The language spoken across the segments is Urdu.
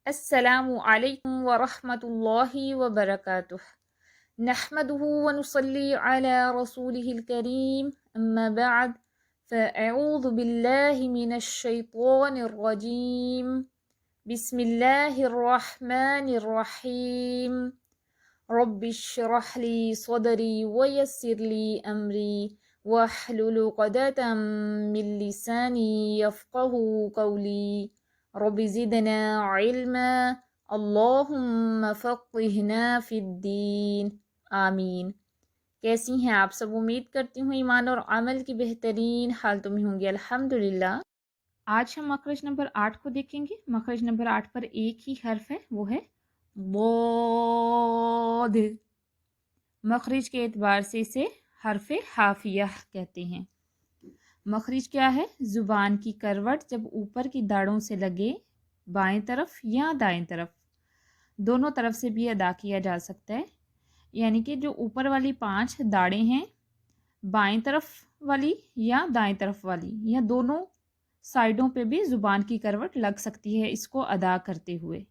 السلام علیکم ورحمۃ اللہ وبرکاتہ نحمده ونصلي على رسوله الكريم اما بعد فاعوذ باللہ من الشیطان الرجیم بسم اللہ الرحمن الرحیم رب اشرح لي صدری ويسر لي امری واحلل عقدة من لسانی يفقهوا قولی رب زدنا علما اللہم فقہنا فی الدین آمین۔ کیسی ہیں آپ سب؟ امید کرتی ہوں ایمان اور عمل کی بہترین حالتوں میں ہوں گے الحمدللہ۔ آج ہم مخرج نمبر 8 کو دیکھیں گے۔ مخرج نمبر 8 پر ایک ہی حرف ہے، وہ ہے ضاد۔ مخرج کے اعتبار سے اسے حرف حافیہ کہتے ہیں۔ مخرج کیا ہے؟ زبان کی کروٹ جب اوپر کی داڑوں سے لگے، بائیں طرف یا دائیں طرف، دونوں طرف سے بھی ادا کیا جا سکتا ہے۔ یعنی کہ جو اوپر والی 5 داڑیں ہیں، بائیں طرف والی یا دائیں طرف والی، یا دونوں سائڈوں پہ بھی زبان کی کروٹ لگ سکتی ہے اس کو ادا کرتے ہوئے۔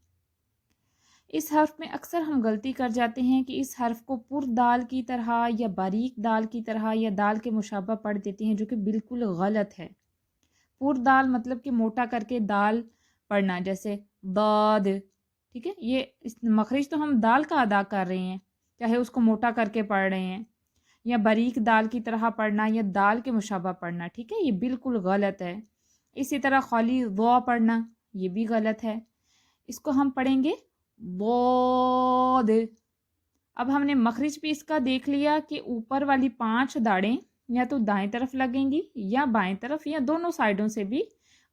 اس حرف میں اکثر ہم غلطی کر جاتے ہیں کہ اس حرف کو پر دال کی طرح یا باریک دال کی طرح یا دال کے مشابہ پڑھ دیتے ہیں، جو کہ بالکل غلط ہے۔ پر دال مطلب کہ موٹا کر کے دال پڑھنا، جیسے داد، ٹھیک ہے؟ یہ اس مخرج تو ہم دال کا ادا کر رہے ہیں، چاہے اس کو موٹا کر کے پڑھ رہے ہیں، یا باریک دال کی طرح پڑھنا یا دال کے مشابہ پڑھنا، ٹھیک ہے؟ یہ بالکل غلط ہے۔ اسی طرح خالی ضا پڑھنا، یہ بھی غلط ہے۔ اس کو ہم پڑھیں گے ضاد۔ اب ہم نے مخرج بھی اس کا دیکھ لیا کہ اوپر والی 5 داڑیں یا تو دائیں طرف لگیں گی یا بائیں طرف، یا دونوں سائڈوں سے بھی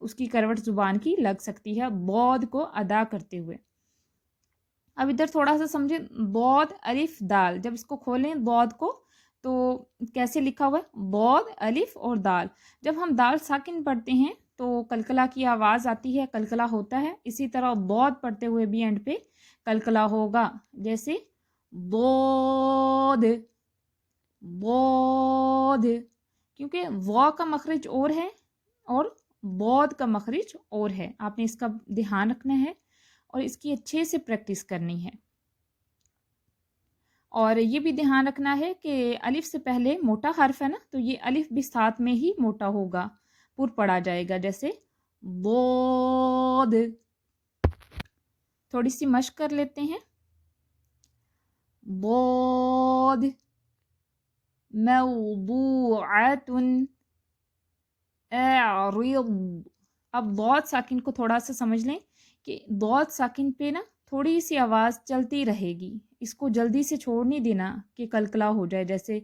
اس کی کروٹ زبان کی لگ سکتی ہے ضاد کو ادا کرتے ہوئے۔ اب ادھر تھوڑا سا سمجھیں، ضاد الف دال، جب اس کو کھولیں ضاد کو تو کیسے لکھا ہوا ہے؟ ضاد الف اور دال۔ جب ہم دال ساکن پڑھتے ہیں تو کلکلا کی آواز آتی ہے، کلکلا ہوتا ہے۔ اسی طرح ضاد پڑھتے ہوئے بھی اینڈ پہ کلکلا ہوگا، جیسے ضاد ضاد، کیونکہ وا کا مخرج اور ہے اور ضاد کا مخرج اور ہے۔ آپ نے اس کا دھیان رکھنا ہے اور اس کی اچھے سے پریکٹس کرنی ہے۔ اور یہ بھی دھیان رکھنا ہے کہ الف سے پہلے موٹا حرف ہے نا، تو یہ الف بھی ساتھ میں ہی موٹا ہوگا، پر پڑھا جائے گا، جیسے ضاد۔ تھوڑی سی مشق کر لیتے ہیں۔ ضاد موضوعۃ اعرض۔ اب ضاد ساکن کو تھوڑا سا سمجھ لیں کہ ضاد ساکن پہ نا تھوڑی سی آواز چلتی رہے گی، اس کو جلدی سے چھوڑ نہیں دینا کہ کلکلا ہو جائے، جیسے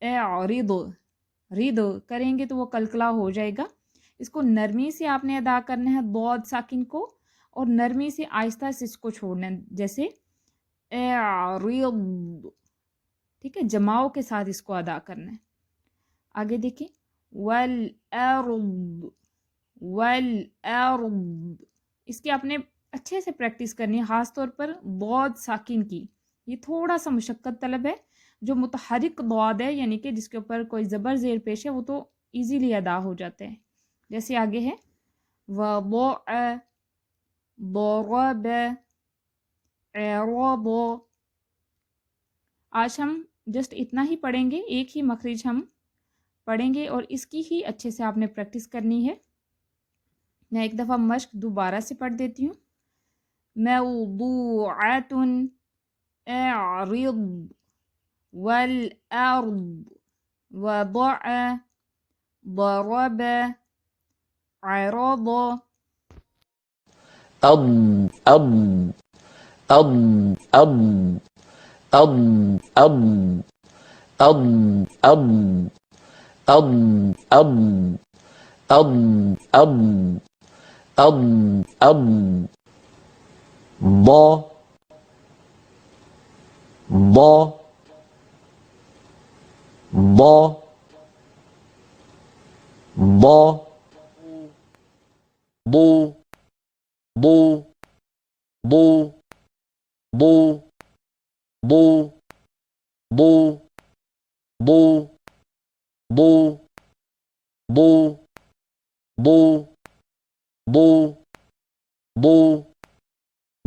اعرض، رید کریں گے تو وہ کلکلا ہو جائے گا۔ اس کو نرمی سے آپ نے ادا کرنا ہے ضاد ساکن کو، اور نرمی سے آہستہ سے اس کو چھوڑنا ہے، جیسے اعرض، ٹھیک ہے؟ جماؤ کے ساتھ اس کو ادا کرنا ہے۔ آگے دیکھیں، والارض والارض، اس کی آپ نے اچھے سے پریکٹس کرنی ہے، خاص طور پر ضاد ساکن کی۔ یہ تھوڑا سا مشقت طلب ہے۔ جو متحرک ضاد ہے، یعنی کہ جس کے اوپر کوئی زبر زیر پیش ہے، وہ تو ایزیلی ادا ہو جاتے ہیں۔ جیسے آگے ہے وضع ضرب عرض۔ آج ہم جسٹ اتنا ہی پڑھیں گے، ایک ہی مخرج ہم پڑھیں گے اور اس کی ہی اچھے سے آپ نے پریکٹس کرنی ہے۔ میں ایک دفعہ مشق دوبارہ سے پڑھ دیتی ہوں۔ موضوعۃ اعرض والارض وضع ضرب عرض أض أض أض أض أض أض أض أض أض أض أض أض أض ض ض ض ض ضو ضو ضو ضو ضو ضو ضو ضو ضو ضو ضو ضو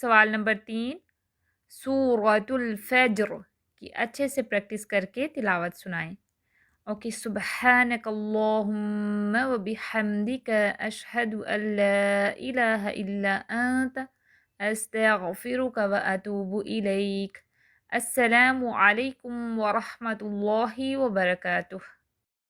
سوال نمبر 3، سورۃ الفجر کی اچھے سے پریکٹس کر کے تلاوت سنائیں۔ اوکے، سبحانک اللہم و بحمدک اشہد ان لا الہ الا انت استغفرک و اتوب الیک۔ السلام علیکم ورحمۃ اللہ وبرکاتہ۔